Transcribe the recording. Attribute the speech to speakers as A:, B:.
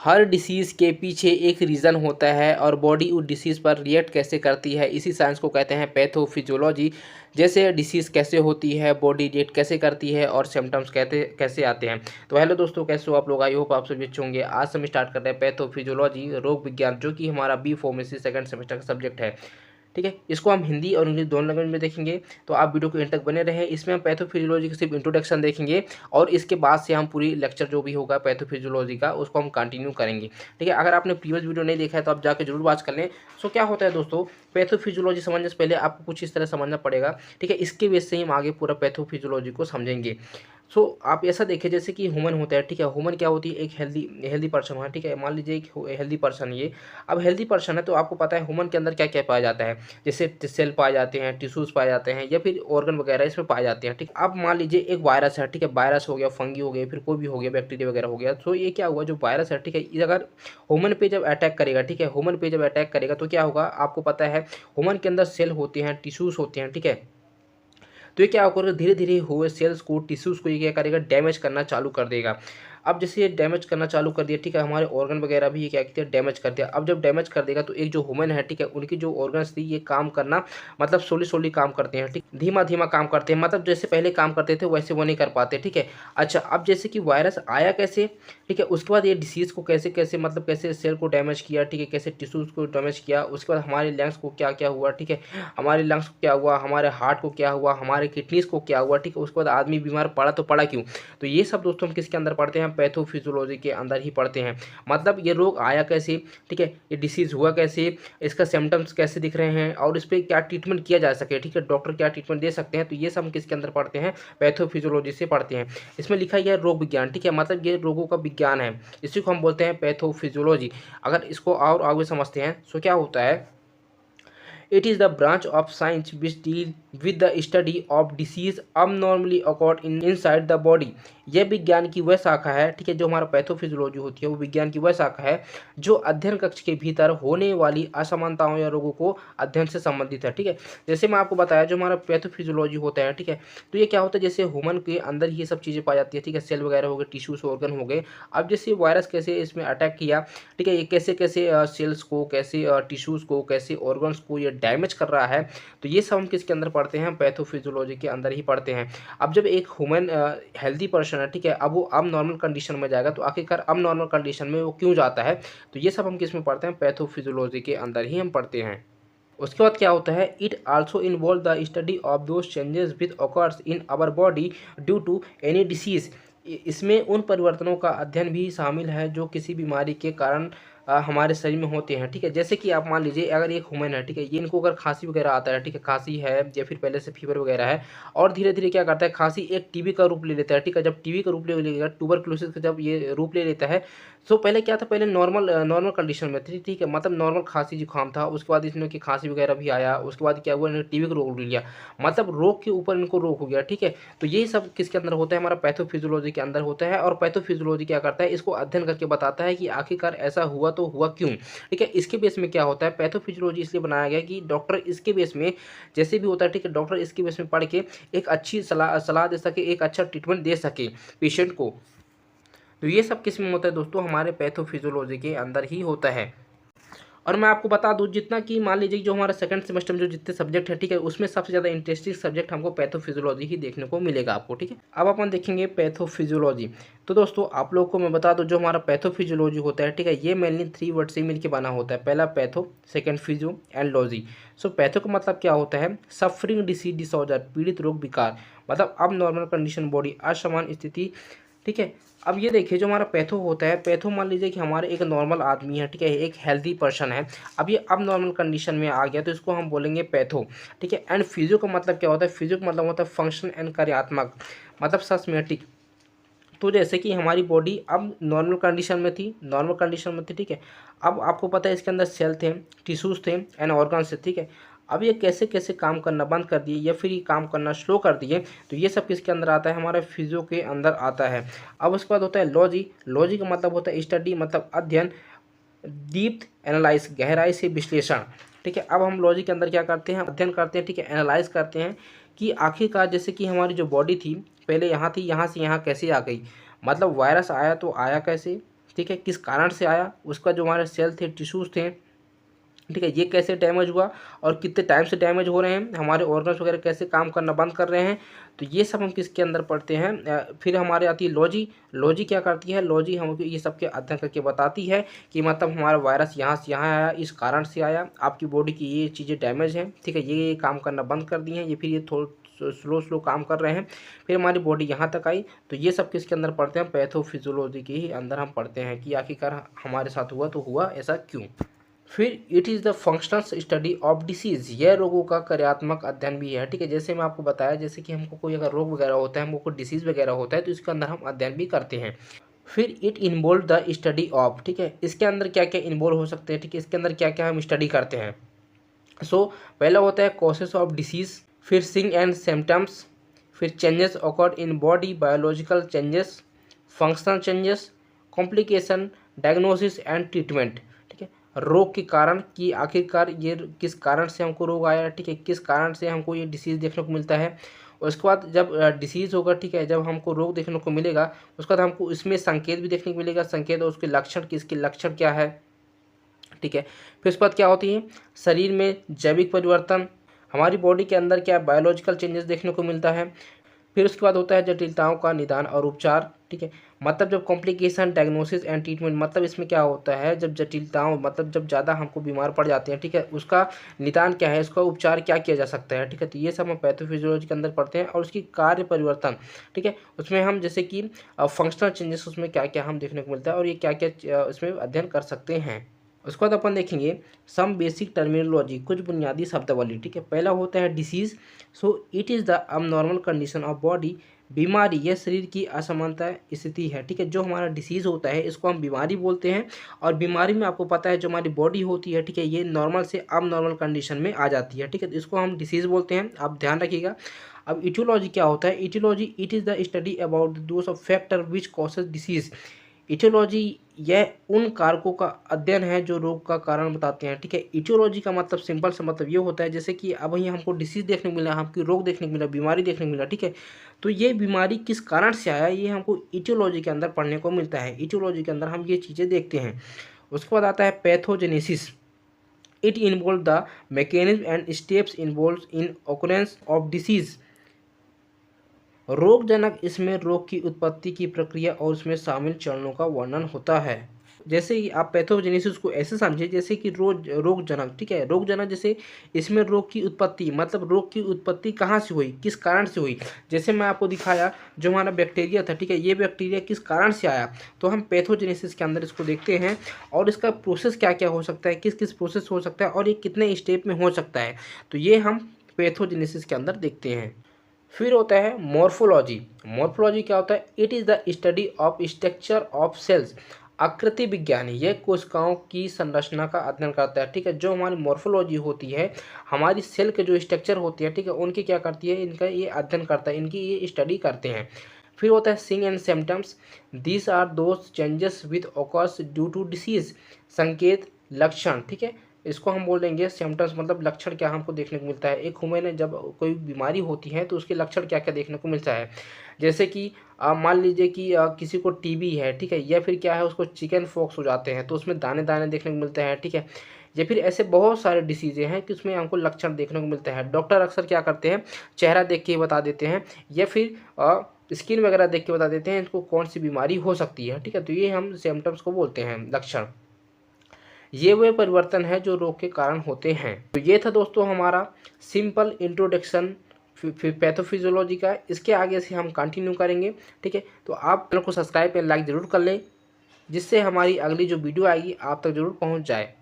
A: हर disease के पीछे एक रीज़न होता है और बॉडी उस डिसीज़ पर रिएक्ट कैसे करती है, इसी साइंस को कहते हैं पैथोफिजियोलॉजी। जैसे डिसीज़ कैसे होती है, बॉडी रिएक्ट कैसे करती है और सिम्टम्स कहते कैसे आते हैं। तो हेलो दोस्तों, कैसे हो आप लोग? आई होप आप सभी अच्छे होंगे। आज हम स्टार्ट कर रहे हैं पैथोफिजियोलॉजी, रोग विज्ञान, जो कि हमारा बी फार्मेसी सेकंड सेमेस्टर का सब्जेक्ट है। ठीक है, इसको हम हिंदी और इंग्लिश दोनों लैंग्वेज में देखेंगे। तो आप वीडियो को एंड तक बने रहें। इसमें हम पैथोफिजियोलॉजी का सिर्फ इंट्रोडक्शन देखेंगे और इसके बाद से हम पूरी लेक्चर जो भी होगा पैथोफिजियोलॉजी का उसको हम कंटिन्यू करेंगे। ठीक है, अगर आपने प्रीवियस वीडियो नहीं देखा है तो आप जाकर जरूर वॉच कर लें। सो क्या होता है दोस्तों, पैथोफिजियोलॉजी समझने से पहले आपको कुछ इस तरह समझना पड़ेगा। ठीक है, इसके बेस से ही हम आगे पूरा पैथोफिजियोलॉजी को समझेंगे। सो आप ऐसा देखिए जैसे कि ह्यूमन होता है। ठीक है, ह्यूमन क्या होती है? एक हेल्दी पर्सन है। ठीक है, मान लीजिए एक हेल्दी पर्सन ये। अब हेल्दी पर्सन है तो आपको पता है ह्यूमन के अंदर क्या क्या पाया जाता है। जैसे सेल पाए जाते हैं, टिश्यूज पाए जाते हैं या फिर ऑर्गन वगैरह इसमें पाए जाते हैं। ठीक, अब मान लीजिए एक वायरस है। ठीक है, वायरस हो गया, फंगी हो गया, फिर कोई भी हो गया, बैक्टीरिया वगैरह हो गया। तो ये क्या हुआ, जो वायरस है, ठीक है, ये अगर ह्यूमन पे जब अटैक करेगा, ठीक है, ह्यूमन पे जब अटैक करेगा तो क्या होगा आपको पता है, ह्यूमन के अंदर सेल होते हैं, टिश्यूज होते हैं। ठीक है, तो ये क्या होगा, धीरे धीरे हुए सेल्स को, टिश्यूज को ये क्या करेगा, डैमेज करना चालू कर देगा। अब जैसे ये डैमेज करना चालू कर दिया, ठीक है, हमारे ऑर्गन वगैरह भी ये क्या कहते हैं, डैमेज कर दिया। अब जब डैमेज कर देगा तो एक जो ह्यूमन है, ठीक है, उनकी जो ऑर्गन्स थी ये काम करना मतलब स्लोली स्लोली काम करते हैं। ठीक, धीमा धीमा काम करते हैं, मतलब जैसे पहले काम करते थे वैसे वो नहीं कर पाते। ठीक है, अच्छा, अब जैसे कि वायरस आया कैसे, ठीक है, उसके बाद ये डिसीज़ को कैसे कैसे मतलब कैसे सेल को डैमेज किया, ठीक है, कैसे टिश्यूज़ को डैमेज किया, उसके बाद हमारे लंग्स को क्या क्या हुआ, ठीक है, हमारे लंग्स को क्या हुआ, हमारे हार्ट को क्या हुआ, हमारे किडनीज़ को क्या हुआ। ठीक है, उसके बाद आदमी बीमार पड़ा तो पड़ा क्यों? तो ये सब दोस्तों हम किसके अंदर पढ़ते हैं, पैथोफिजियोलॉजी के अंदर ही पढ़ते हैं। मतलब ये रोग आया कैसे, ठीक है, ये डिसीज़ हुआ कैसे, इसका सिम्टम्स कैसे दिख रहे हैं और इस पे क्या ट्रीटमेंट किया जा सके। ठीक है, डॉक्टर क्या ट्रीटमेंट दे सकते हैं। तो ये सब हम किसके अंदर पढ़ते हैं, पैथोफिजियोलॉजी से पढ़ते हैं। इसमें लिखा गया है रोग विज्ञान। ठीक है, मतलब ये रोगों का विज्ञान है, इसी को हम बोलते हैं पैथोफिजियोलॉजी। अगर इसको और आगे समझते हैं तो क्या होता है, it is the branch of science which deal with the study of disease abnormally occurred inside the body। यह विज्ञान की वह शाखा है, ठीक है, जो हमारा पैथोफिजियोलॉजी होती है वो विज्ञान की वह शाखा है जो अध्ययन कक्ष के भीतर होने वाली असमानताओं या रोगों को अध्ययन से संबंधित है। ठीक है, जैसे मैं आपको बताया जो हमारा पैथोफिजियोलॉजी होता है, ठीक है, तो ये क्या होता है, जैसे ह्यूमन के अंदर ये सब चीज़ें पाई जाती है। ठीक है, सेल वगैरह हो गए, टिश्यूज ऑर्गन हो गए। अब जैसे वायरस कैसे इसमें अटैक किया, ठीक है, ये कैसे कैसे सेल्स को, कैसे टिश्यूज़ को, कैसे ऑर्गन्स को ये डैमेज कर रहा है। तो ये सब हम किसके अंदर पढ़ते हैं, पैथोफिजियोलॉजी के अंदर ही पढ़ते हैं। अब जब एक ह्यूमन हेल्दी पर्सन है, ठीक है, अब वो अब नॉर्मल कंडीशन में जाएगा तो आखिरकार अब नॉर्मल कंडीशन में वो क्यों जाता है, तो ये सब हम किस में पढ़ते हैं, पैथोफिजियोलॉजी के अंदर ही हम पढ़ते हैं। उसके बाद क्या होता है, it also involve the study of those changes with occurs in our body due to any disease. इसमें उन परिवर्तनों का अध्ययन भी शामिल है जो किसी बीमारी के कारण हमारे शरीर में होते हैं। ठीक है, जैसे कि आप मान लीजिए अगर एक ह्यूमन है, ठीक है, ये इनको अगर खांसी वगैरह आता है, ठीक है, खांसी है या फिर पहले से फीवर वगैरह है और धीरे धीरे क्या करता है, खांसी एक टीबी का रूप ले लेता है। ठीक है, जब टीबी का रूप ले लेगा, ट्यूबरक्लोसिस का जब ये रूप ले लेता है, तो पहले क्या था, पहले नॉर्मल कंडीशन में थी। ठीक है, मतलब नॉर्मल खांसी जुकाम था, उसके बाद इसमें कि खांसी वगैरह भी आया, उसके बाद क्या हुआ, इन्होंने टीबी का रोग ले लिया, मतलब रोग के ऊपर इनको रोग हो गया। ठीक है, तो यही सब किसके अंदर होता है, हमारा पैथोफिजियोलॉजी के अंदर होता है। और पैथोफिजियोलॉजी क्या करता है, इसको अध्ययन करके बताता है कि आखिरकार ऐसा हुआ तो हुआ क्यों। ठीक है, इसके बेस में क्या होता है, पैथोफिजियोलॉजी इसलिए बनाया गया कि डॉक्टर इसके बेस में जैसे भी होता है, ठीक है, डॉक्टर इसके बेस में पढ़ के एक अच्छी सलाह दे सके, एक अच्छा ट्रीटमेंट दे सके पेशेंट को। तो ये सब किस में होता है दोस्तों, हमारे पैथोफिजियोलॉजी के अंदर ही होता है। और मैं आपको बता दूं, जितना कि मान लीजिए जो हमारा सेकंड सेमेस्टर में जो जितने सब्जेक्ट है, ठीक है, उसमें सबसे ज़्यादा इंटरेस्टिंग सब्जेक्ट हमको पैथोफिजियोलॉजी ही देखने को मिलेगा आपको। ठीक है, अब अपन देखेंगे पैथोफिजियोलॉजी। तो दोस्तों आप लोग को मैं बता दूं, जो हमारा पैथोफिजियोलॉजी होता है, ठीक है, ये मेनली 3 वर्ड से मिलकर बना होता है। पहला patho, second physio and logy. So patho का मतलब क्या होता है, सफरिंग डिसीज डिसऑर्डर, पीड़ित रोग विकार, मतलब अब नॉर्मल कंडीशन बॉडी, असमान स्थिति। ठीक है, अब ये देखिए जो हमारा पैथो होता है, पैथो मान लीजिए कि हमारे एक नॉर्मल आदमी है, ठीक है, एक हेल्दी पर्सन है, अब ये अब नॉर्मल कंडीशन में आ गया तो इसको हम बोलेंगे पैथो। ठीक है, एंड फिजियो का मतलब क्या होता है, फिजियो का मतलब होता है फंक्शन एंड कार्यात्मक, मतलब सस्मेटिक। तो जैसे कि हमारी बॉडी अब नॉर्मल कंडीशन में थी, ठीक है, अब आपको पता है इसके अंदर सेल थे, टिश्यूज थे एंड ऑर्गन्स थे। ठीक है, अब ये कैसे कैसे काम करना बंद कर दिए या फिर ये काम करना स्लो कर दिए, तो ये सब किसके अंदर आता है, हमारे फिजियो के अंदर आता है। अब उसके बाद होता है लॉजी। लॉजी का मतलब होता है स्टडी, मतलब अध्ययन, डीप एनालाइज, गहराई से विश्लेषण। ठीक है, अब हम लॉजी के अंदर क्या करते हैं, अध्ययन करते हैं, ठीक है, एनालाइज करते हैं कि आखिरकार जैसे कि हमारी जो बॉडी थी पहले यहाँ थी, यहाँ से यहाँ कैसे आ गई, मतलब वायरस आया तो आया कैसे, ठीक है, किस कारण से आया, उसका जो हमारे सेल थे, टिश्यूज़ थे, ठीक है, ये कैसे डैमेज हुआ और कितने टाइम से डैमेज हो रहे हैं, हमारे ऑर्गन्स वगैरह कैसे काम करना बंद कर रहे हैं, तो ये सब हम किसके अंदर पढ़ते हैं। फिर हमारे आती है लॉजी। लॉजी क्या करती है, लॉजी हमको ये सब के अध्ययन करके बताती है कि मतलब हमारा वायरस यहाँ से यहाँ आया, इस कारण से आया, आपकी बॉडी की ये चीज़ें डैमेज हैं, ठीक है, ये काम करना बंद कर दी हैं, ये फिर ये थोड़ा स्लो काम कर रहे हैं, फिर हमारी बॉडी यहाँ तक आई। तो ये सब किसके अंदर पढ़ते हैं, पैथोफिजियोलॉजी के ही अंदर हम पढ़ते हैं कि आखिरकार हमारे साथ हुआ तो हुआ ऐसा क्यों। फिर it is the functional study of disease, यह रोगों का कार्यात्मक अध्ययन भी है, ठीक है, जैसे मैं आपको बताया, जैसे कि हमको कोई अगर रोग वगैरह होता है, हमको कोई डिसीज़ वगैरह होता है, तो इसके अंदर हम अध्ययन भी करते हैं। फिर it involve the study of, ठीक है, इसके अंदर क्या क्या इन्वॉल्व हो सकते हैं, ठीक है, इसके अंदर क्या क्या हम स्टडी करते हैं। पहला होता है कॉसेस ऑफ डिसीज़, फिर सिंग एंड सिम्टम्स, फिर changes occurred in body, biological changes, functional changes, complication, diagnosis and treatment, ठीक है, रोग के कारण कि आखिरकार ये किस कारण से हमको रोग आया, ठीक है, किस कारण से हमको ये डिसीज़ देखने को मिलता है। और उसके बाद जब डिसीज़ होगा, ठीक है, जब हमको रोग देखने को मिलेगा, उसके बाद हमको इसमें संकेत भी देखने को मिलेगा, संकेत और उसके लक्षण, कि इसके लक्षण क्या है, ठीक है। फिर उसके बाद क्या होती है, शरीर में जैविक परिवर्तन, हमारी बॉडी के अंदर क्या बायोलॉजिकल चेंजेस देखने को मिलता है। फिर उसके बाद होता है जटिलताओं का निदान और उपचार, ठीक है, मतलब जब कॉम्प्लिकेशन, डायग्नोसिस एंड ट्रीटमेंट, मतलब इसमें क्या होता है, जब जटिलताओं, मतलब जब ज़्यादा हमको बीमार पड़ जाते हैं, ठीक है, उसका निदान क्या है, उसका उपचार क्या किया जा सकता है, ठीक है, तो ये सब हम पैथोफिजियोलॉजी के अंदर पढ़ते हैं। और उसकी कार्य परिवर्तन, ठीक है, उसमें हम जैसे कि फंक्शनल चेंजेस, उसमें क्या क्या हम देखने को मिलता है और ये क्या क्या उसमें अध्ययन कर सकते हैं। उसके बाद अपन देखेंगे सम बेसिक टर्मिनोलॉजी, कुछ बुनियादी शब्दावली, ठीक है। पहला होता है disease, it is the abnormal condition of body, बीमारी यह शरीर की असमानता स्थिति है, ठीक है, जो हमारा डिसीज़ होता है इसको हम बीमारी बोलते हैं। और बीमारी में आपको पता है जो हमारी बॉडी होती है, ठीक है, ये नॉर्मल से अबनॉर्मल कंडीशन में आ जाती है, ठीक है, तो इसको हम डिसीज़ बोलते हैं, आप ध्यान रखिएगा। अब इटियोलॉजी क्या होता है, etiology it is the study about those of factor which causes disease. Etiology यह उन कारकों का अध्ययन है जो रोग का कारण बताते हैं, ठीक है। इटियोलॉजी का मतलब सिंपल सा मतलब ये होता है, जैसे कि अब यहाँ हमको डिसीज़ देखने को मिला, हमको रोग देखने को मिला, बीमारी देखने को मिला, ठीक है, तो ये बीमारी किस कारण से आया, ये हमको इटियोलॉजी के अंदर पढ़ने को मिलता है। इटियोलॉजी के अंदर हम ये चीज़ें देखते हैं। उसके बाद आता है pathogenesis, it involve the mechanism and steps involve in occurrence of disease. रोगजनक, इसमें रोग की उत्पत्ति की प्रक्रिया और उसमें शामिल चरणों का वर्णन होता है। जैसे कि आप पैथोजेनेसिस को ऐसे समझिए जैसे कि रोगजनक, ठीक है, रोगजनक जैसे इसमें रोग की उत्पत्ति, मतलब रोग की उत्पत्ति कहाँ से हुई, किस कारण से हुई। जैसे मैं आपको दिखाया जो हमारा बैक्टीरिया था, ठीक है, ये बैक्टीरिया किस कारण से आया, तो हम पैथोजेनेसिस के अंदर इसको देखते हैं और इसका प्रोसेस क्या क्या हो सकता है, किस किस प्रोसेस हो सकता है और ये कितने स्टेप में हो सकता है, तो ये हम पैथोजेनेसिस के अंदर देखते हैं। फिर होता है मॉर्फोलॉजी। मॉर्फोलॉजी क्या होता है, it is the study of structure of cells. आकृति विज्ञानी यह कोशिकाओं की संरचना का अध्ययन करता है, ठीक है, जो हमारी मॉर्फोलॉजी होती है, हमारी सेल के जो स्ट्रक्चर होती है, ठीक है, उनकी क्या करती है, इनका ये अध्ययन करता है, इनकी ये स्टडी करते हैं। फिर होता है सिंग and symptoms, these are those changes with occurs due to disease. संकेत, लक्षण, ठीक है, इसको हम बोलेंगे सिम्टम्स, मतलब लक्षण क्या हमको देखने को मिलता है। एक ह्यूमन जब कोई बीमारी होती है तो उसके लक्षण क्या क्या देखने को मिलता है, जैसे कि मान लीजिए कि किसी को टीबी है, ठीक है, या फिर क्या है उसको चिकन फॉक्स हो जाते हैं तो उसमें दाने दाने देखने को मिलते हैं, ठीक है, या फिर ऐसे बहुत सारे डिसीज़ें हैं कि उसमें हमको लक्षण देखने को मिलता है। डॉक्टर अक्सर क्या करते हैं, चेहरा देख के ही बता देते हैं या फिर स्किन वगैरह देख के बता देते हैं इनको कौन सी बीमारी हो सकती है, ठीक है, तो ये हम सिम्टम्स को बोलते हैं, लक्षण। ये वे परिवर्तन है जो रोग के कारण होते हैं। तो ये था दोस्तों हमारा सिंपल इंट्रोडक्शन पैथोफिजियोलॉजी का। इसके आगे से हम कंटिन्यू करेंगे, ठीक है, तो आप चैनल को सब्सक्राइब एंड लाइक ज़रूर कर लें जिससे हमारी अगली जो वीडियो आएगी आप तक ज़रूर पहुंच जाए।